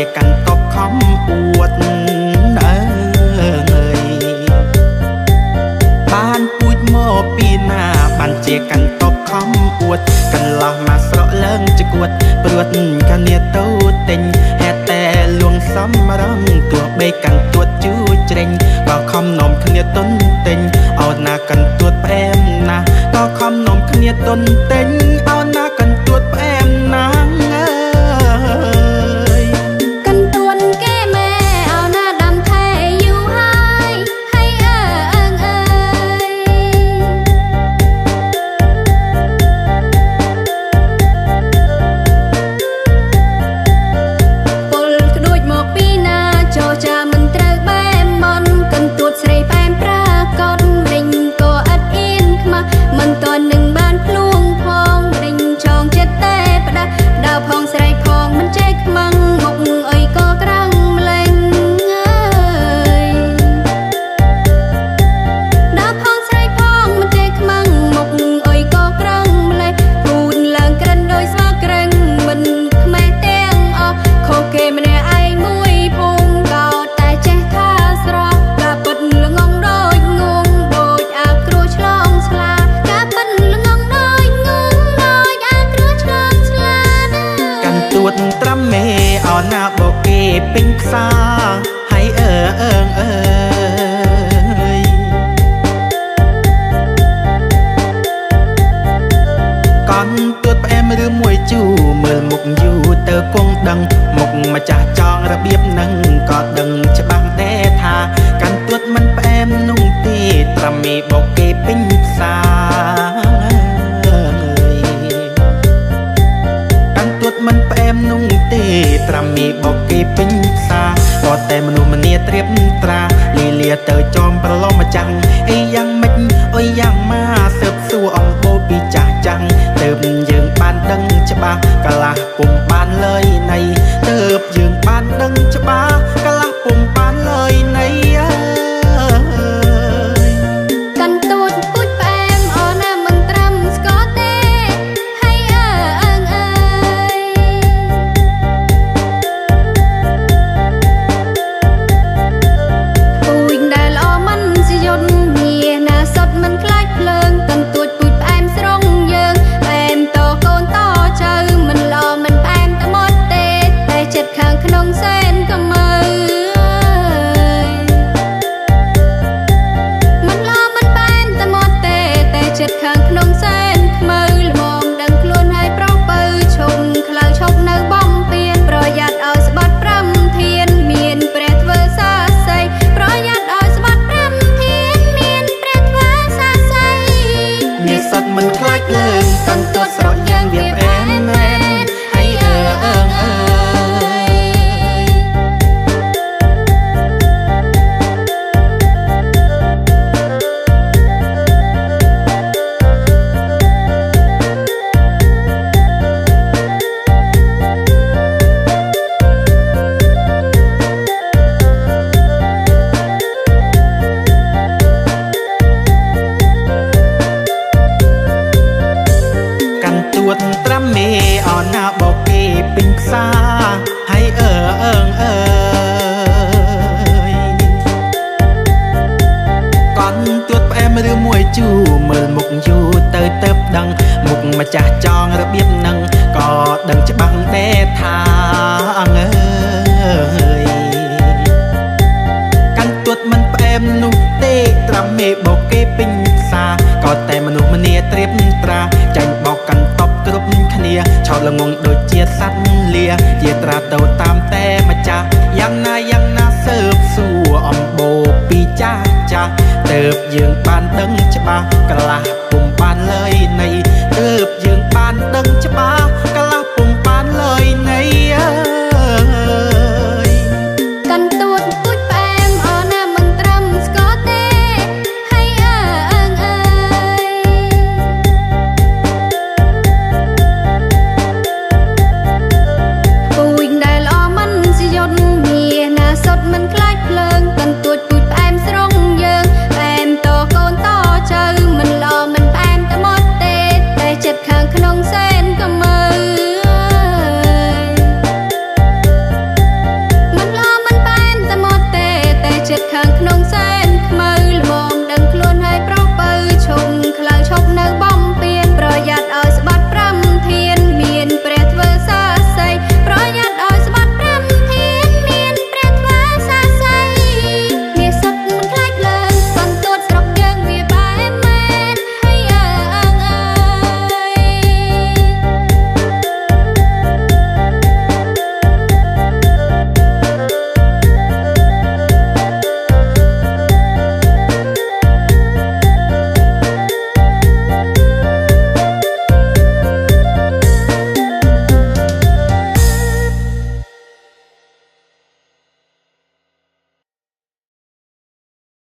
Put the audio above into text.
ជាកាន់តបខំអួតបានពូជមកពីណាបានជាកាន់តបខំអួតកន្លោះមកស្រកឡើងជគួតព្រួតគ្នាទៅទិញហេតុតែលួងសំរងទោះបីកាន់ទួតជួជ្រេញក៏ខំនំគ្នាទុនទិញអោណាកាន់ទួតផ្អែមណាក៏ខំនំគ្នាទុនទិញអោណាកាន់ទួតផ្អែមណាត្រាំមេអោណាបកគេពេញផ្សារហើយកនទួតផ្អែមឬមួយជូមើលមុខយូរទៅគង់ដឹងមុខម្ចាស់ចង់របៀបនឹងក៏ដឹងច្បាស់ដែរថាកាន់ទួតមិនផ្អែមនោះទេត្រាំមេបកគេពេញផ្សារមិនផ្អែមនោះទេត្រាំមីបកគេពេញផ្សារក៏តែមនុស្សម្នាត្រៀបត្រាលីលាទៅចំប្រឡំម្ចាំងអីយ៉ាងម៉េចអុយយ៉ាងមកសើបសួរអំបូរពីចាស់ចាំងទើបយើងបានដឹងច្បាស់កលាស់ពុំបានលើយណៃទើបយើងបានដឹងច្បាស់កលាស់ពុំបានលើយណៃកាន់ទួតពុជផ្អែមអូណាមិនត្រាំស្គាល់ទេមិនខ្លាចភ្លើងកាន់ទួចពូជផ្អែមស្រងយើងផ្អែមតកូនតចៅមិនឡមិនផ្អែមតែមាត់ទេតែចិត្តខាងក្នុងសែនក៏មើមិនឡមិនផ្អែមតែមាត់ទេតែចិត្តខាងក្នុងសែនខ្មៅល្មមដឹងខ្លួនហើយប្រុសបើឈុំខ្លៅឈប់នៅបំពេញប្រយ័ត្នឲ្យស្បាត់ប្រាំធានមានព្រះធ្វើសាស័យប្រយ័ត្នឲ្យស្បាត់ប្រាំធានមានព្រះធ្វើនេះសត្វមិនខ្លាចលើងកាន់ទួតស្រកយ៉ាងវាផ្អែមមែនហើយត្រាំមេអោណាបកគេពេញផ្សារហើយកនទួតផ្អែមឬមួយជូមើលមុខយូរទៅទៅដឹងមុខម្ចាស់ចង់របៀបនឹងក៏ដឹងច្បាស់ដែរថាកាន់ទួតមិនផ្អែមនោះទេត្រាំមេបកគេពេញផ្សារក៏តែមនុស្សម្នាត្រៀបត្រាចាញ់បោកកាន់តបគ្រប់គ្នាឆោតល្ងងដូចជាសត្វលាជាត្រាទៅតាមតែម្ចាស់យ៉ាងណាសើបសួរអំបូរពីចាស់ទើបយើងបានដឹងច្បាស់កលាស់